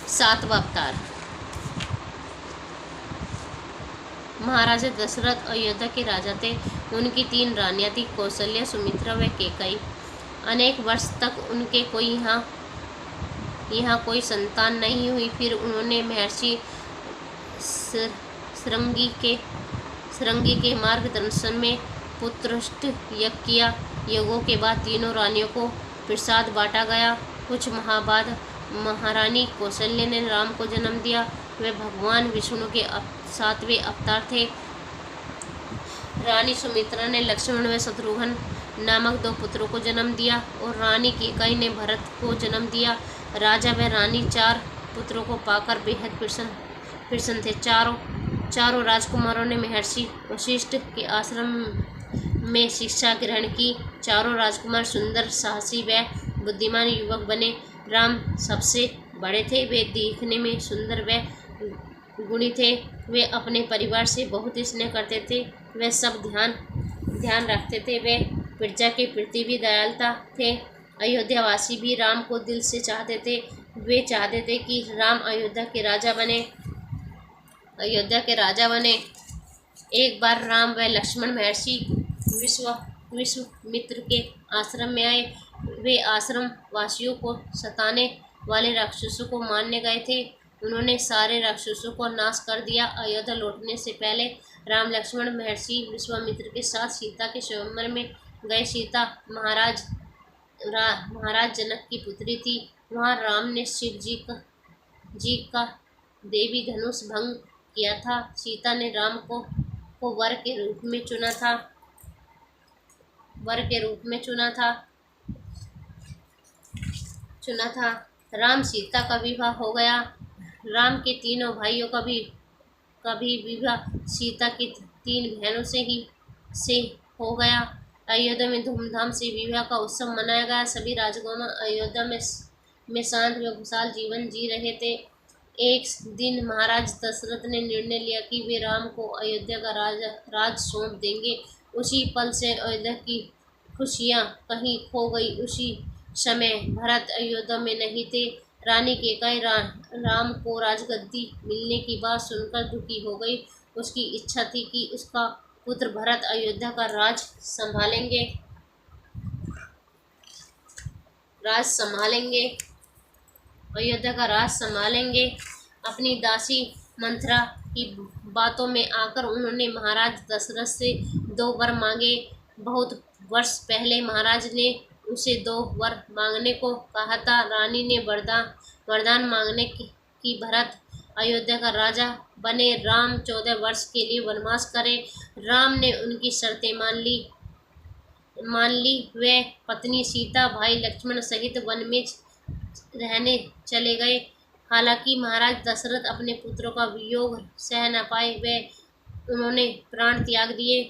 सातवां अवतार। महाराजा दशरथ अयोध्या के राजा थे। उनकी 3 रानियां थी, कौशल्या, सुमित्रा व कैकेयी। अनेक वर्ष तक उनके यहाँ कोई संतान नहीं हुई। फिर उन्होंने महर्षि श्रृंगी के मार्गदर्शन में पुत्रष्ट यज्ञ किया। यज्ञों के बाद तीनों रानियों को प्रसाद बांटा गया। कुछ माह बाद महारानी कौशल्या ने राम को जन्म दिया। वे भगवान विष्णु के 7वें अवतार थे। रानी सुमित्रा ने लक्ष्मण व शत्रुघ्न नामक 2 पुत्रों को जन्म दिया और रानी कैकेयी ने भरत को जन्म दिया। राजा व रानी 4 पुत्रों को पाकर बेहद प्रसन्न थे। चारों राजकुमारों ने महर्षि वशिष्ठ के आश्रम में शिक्षा ग्रहण की। चारों राजकुमार सुंदर, साहसी व बुद्धिमान युवक बने। राम सबसे बड़े थे। वे दिखने में सुंदर व गुणी थे। वे अपने परिवार से बहुत स्नेह करते थे। वे सब ध्यान रखते थे। वे प्रजा के प्रति भी दयालुता थे। अयोध्यावासी भी राम को दिल से चाहते थे। वे चाहते थे कि राम अयोध्या के राजा बने। एक बार राम व लक्ष्मण महर्षि विश्वामित्र के आश्रम में आए। वे आश्रम वासियों को सताने वाले राक्षसों को मारने गए थे। उन्होंने सारे राक्षसों को नाश कर दिया। अयोध्या लौटने से पहले राम लक्ष्मण महर्षि विश्वामित्र के साथ सीता के स्वयंवर में गए। सीता महाराज जनक की पुत्री थी। वहाँ राम ने शिव जी का देवी धनुष भंग किया था। सीता ने राम को वर के रूप में चुना था। राम सीता का विवाह हो गया। राम के तीनों भाइयों का भी विवाह सीता की 3 बहनों से हो गया। अयोध्या में धूमधाम से विवाह का उत्सव मनाया गया। सभी राजकुमार अयोध्या में शांत व खुशहाल जीवन जी रहे थे। एक दिन महाराज दशरथ ने निर्णय लिया कि वे राम को अयोध्या का राज सौंप देंगे। उसी पल से अयोध्या की खुशियाँ कहीं खो गई। उसी समय भरत अयोध्या में नहीं थे। रानी कैकेयी राम को राजगद्दी मिलने की बात सुनकर दुखी हो गई। उसकी इच्छा थी कि उसका पुत्र भरत अयोध्या का राज संभालेंगे। अपनी दासी मंथरा की बातों में आकर उन्होंने महाराज दशरथ से 2 वर मांगे। बहुत वर्ष पहले महाराज ने उसे 2 वर मांगने को कहा था। रानी ने वरदान मांगने की भरत अयोध्या का राजा बने, राम 14 वर्ष के लिए वनवास करे। राम ने उनकी शर्तें मान ली। वे पत्नी सीता, भाई लक्ष्मण सहित वन में रहने चले गए। हालांकि महाराज दशरथ अपने पुत्रों का वियोग सह न पाए। उन्होंने प्राण त्याग दिए।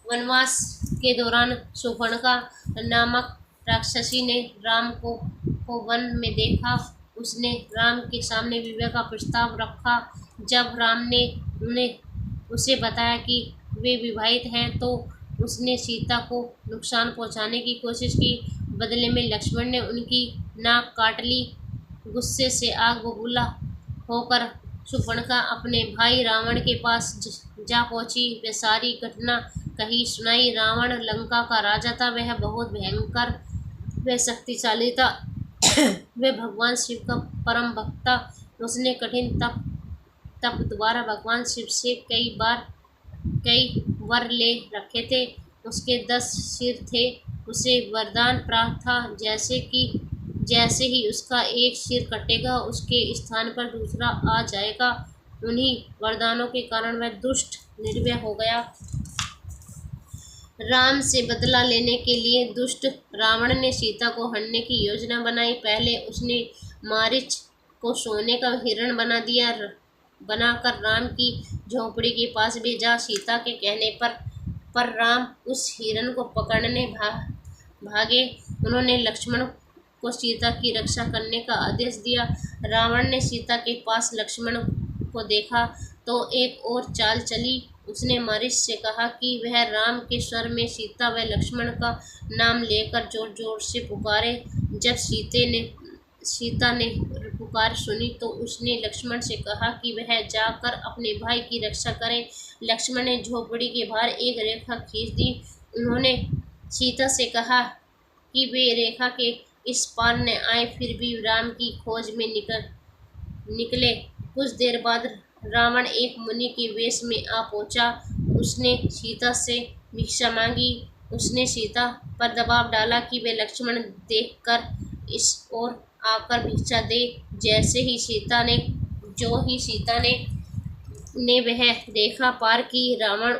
वनवास के दौरान शूर्पणखा नामक राक्षसी ने राम को वन में देखा। उसने राम के सामने विवाह का प्रस्ताव रखा। जब राम ने उसे बताया कि वे विवाहित हैं तो उसने सीता को नुकसान पहुंचाने की कोशिश की। बदले में लक्ष्मण ने उनकी नाक काट ली। गुस्से से आग बबूला होकर शूर्पणखा अपने भाई रावण के पास जा पहुंची। वे सारी घटना कही सुनाई। रावण लंका का राजा था। वह बहुत भयंकर व शक्तिशाली था। वह भगवान शिव का परम भक्त था। उसने कठिन तप द्वारा भगवान शिव से कई वर ले रखे थे। उसके 10 सिर थे। उसे वरदान प्राप्त था जैसे ही उसका एक सिर कटेगा उसके स्थान पर दूसरा आ जाएगा। उन्हीं वरदानों के कारण वह दुष्ट निर्भय हो गया। राम से बदला लेने के लिए दुष्ट रावण ने सीता को हरने की योजना बनाई। पहले उसने मारीच को सोने का हिरण बनाकर राम की झोपड़ी के पास भेजा। सीता के कहने पर राम उस हिरण को पकड़ने भागे। उन्होंने लक्ष्मण को सीता की रक्षा करने का आदेश दिया। रावण ने सीता के पास लक्ष्मण को देखा तो एक और चाल चली। उसने मारीच से कहा कि वह राम के स्वर में सीता व लक्ष्मण का नाम लेकर जोर जोर से पुकारे। जब सीता ने पुकार सुनी तो उसने लक्ष्मण से कहा कि वह जाकर अपने भाई की रक्षा करें। लक्ष्मण ने झोपड़ी के बाहर एक रेखा खींच दी। उन्होंने सीता से कहा कि वे रेखा के इस पार न आए, फिर भी राम की खोज में निकले। कुछ देर बाद रावण एक मुनि के वेश में आ पहुंचा। उसने सीता से भिक्षा मांगी। उसने सीता पर दबाव डाला कि वे लक्ष्मण देखकर इस ओर आकर भिक्षा दे। जो ही सीता ने वह रेखा पार की, रावण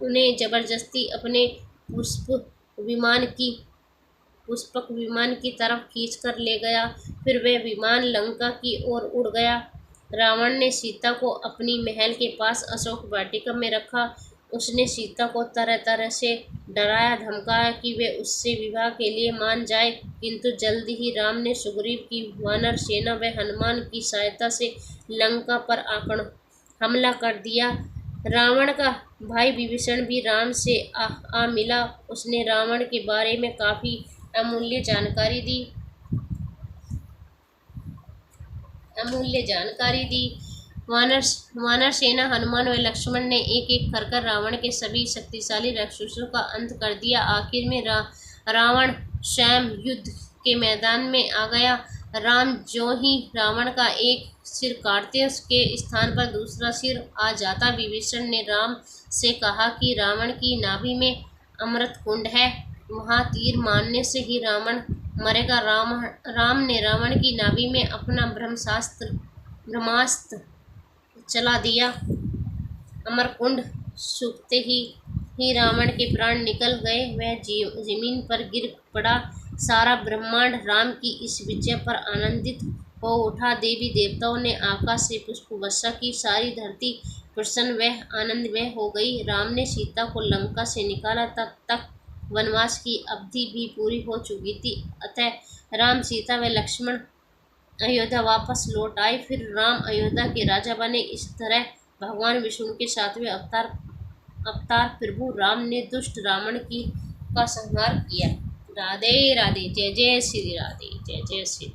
उन्हें जबरदस्ती अपने पुष्पक विमान की तरफ खींचकर ले गया। फिर वह विमान लंका की ओर उड़ गया। रावण ने सीता को अपनी महल के पास अशोक वाटिका में रखा। उसने सीता को तरह तरह से डराया धमकाया कि वे उससे विवाह के लिए मान जाए, किंतु जल्द ही राम ने सुग्रीव की वानर सेना व हनुमान की सहायता से लंका पर हमला कर दिया। रावण का भाई विभीषण भी राम से आ मिला। उसने रावण के बारे में काफी अमूल्य जानकारी दी। वानर सेना हनुमान व लक्ष्मण ने एक एक कर रावण के सभी शक्तिशाली राक्षसों का अंत कर दिया। आखिर में रावण स्वयं युद्ध के मैदान में आ गया। राम जो ही रावण का एक सिर काटते, उसके स्थान पर दूसरा सिर आ जाता। विभीषण ने राम से कहा कि रावण की नाभि में अमृत कुंड है, वहां तीर मारने से ही रावण मरेगा। राम ने रावण की नाभि में अपना ब्रह्मास्त्र चला दिया। अमरकुंड सूखते ही रावण के प्राण निकल गए। वह जमीन पर गिर पड़ा। सारा ब्रह्मांड राम की इस विजय पर आनंदित हो उठा। देवी देवताओं ने आकाश से पुष्प वर्षा की। सारी धरती प्रसन्न व आनंदमय हो गई। राम ने सीता को लंका से निकाला। तब तक वनवास की अवधि भी पूरी हो चुकी थी। अतः राम, सीता व लक्ष्मण अयोध्या वापस लौट आए। फिर राम अयोध्या के राजा बने। इस तरह भगवान विष्णु के 7वें अवतार प्रभु राम ने दुष्ट रावण का संहार किया। राधे राधे। जय जय श्री राधे। जय जय श्री।